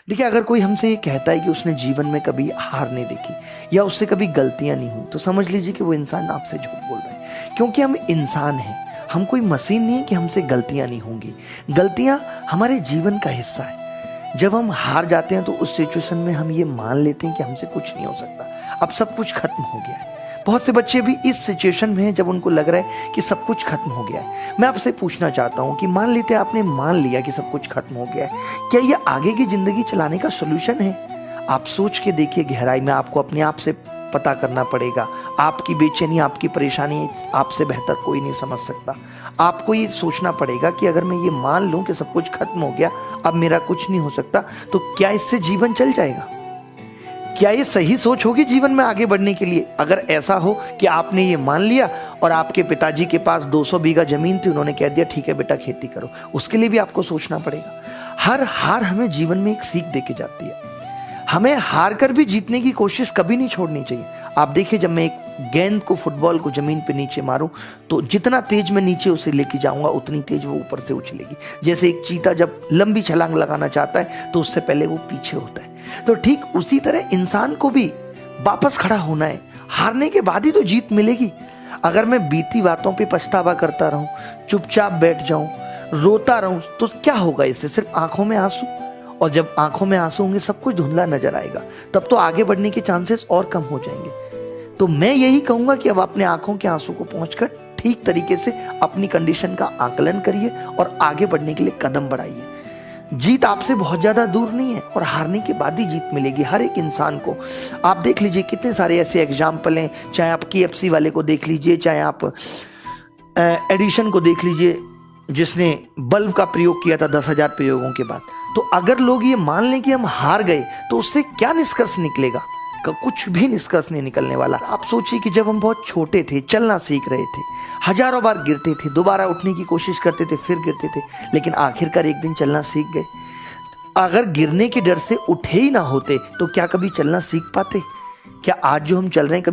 देखिए, अगर कोई हमसे ये कहता है कि उसने जीवन में कभी हार नहीं देखी या उससे कभी गलतियां नहीं हुई, तो समझ लीजिए कि वो इंसान आपसे झूठ बोल रहा है। क्योंकि हम इंसान हैं, हम कोई मशीन नहीं है कि हमसे गलतियां नहीं होंगी। गलतियां हमारे जीवन का हिस्सा है। जब हम हार जाते हैं तो उस सिचुएशन में हम ये मान लेते हैं कि हमसे कुछ नहीं हो सकता, अब सब कुछ खत्म हो गया है। बहुत से बच्चे भी इस सिचुएशन में हैं जब उनको लग रहा है कि सब कुछ खत्म हो गया है। मैं आपसे पूछना चाहता हूं कि मान लेते हैं आपने मान लिया कि सब कुछ खत्म हो गया है, क्या ये आगे की जिंदगी चलाने का सोल्यूशन है? आप सोच के देखिए गहराई में, आपको अपने आप से पता करना पड़ेगा। आपकी बेचैनी, आपकी परेशानी आपसे बेहतर कोई नहीं समझ सकता। आपको ये सोचना पड़ेगा कि अगर मैं ये मान लूं कि सब कुछ खत्म हो गया, अब मेरा कुछ नहीं हो सकता, तो क्या इससे जीवन चल जाएगा? क्या ये सही सोच होगी जीवन में आगे बढ़ने के लिए? अगर ऐसा हो कि आपने ये मान लिया और आपके पिताजी के पास 200 बीघा जमीन थी, उन्होंने कह दिया ठीक है बेटा खेती करो, उसके लिए भी आपको सोचना पड़ेगा। हर हार हमें जीवन में एक सीख देके जाती है। हमें हार कर भी जीतने की कोशिश कभी नहीं छोड़नी चाहिए। आप देखिए, जब मैं एक गेंद को, फुटबॉल को जमीन पे नीचे मारूं, तो जितना तेज मैं नीचे उसे लेके जाऊंगा उतनी तेज वो ऊपर से उछलेगी। जैसे एक चीता जब लंबी छलांग लगाना चाहता है तो उससे पहले वो पीछे होता है। तो ठीक उसी तरह इंसान को भी वापस खड़ा होना है। हारने के बाद ही तो जीत मिलेगी। अगर मैं बीती बातों पे पछतावा करता रहूं, चुपचाप बैठ जाऊं, रोता रहूं, तो क्या होगा? इससे सिर्फ आंखों में आंसू, और जब आंखों में आंसू होंगे सब कुछ धुंधला नजर आएगा, तब तो आगे बढ़ने के चांसेस और कम हो जाएंगे। तो मैं यही कहूंगा कि अब अपने आंखों के आंसू को पहुंचकर ठीक तरीके से अपनी कंडीशन का आकलन करिए और आगे बढ़ने के लिए कदम बढ़ाइए। जीत आपसे बहुत ज्यादा दूर नहीं है और हारने के बाद ही जीत मिलेगी हर एक इंसान को। आप देख लीजिए कितने सारे ऐसे एग्जाम्पल हैं, चाहे आप KFC वाले को देख लीजिए, चाहे आप एडिशन को देख लीजिए जिसने बल्ब का प्रयोग किया था 10,000 प्रयोगों के बाद। तो अगर लोग ये मान लें कि हम हार गए तो उससे क्या निष्कर्ष निकलेगा? कुछ भी निष्कर्ष नहीं निकलने वाला। आप सोचिए कि जब हम बहुत छोटे थे, चलना सीख रहे थे, हजारों बार गिरते थे, दोबारा उठने की कोशिश करते थे, फिर गिरते थे, लेकिन आखिरकार एक दिन चलना सीख गए। अगर गिरने के डर से उठे ही ना होते तो क्या कभी चलना सीख पाते? क्या आज जो हम चल रहे हैं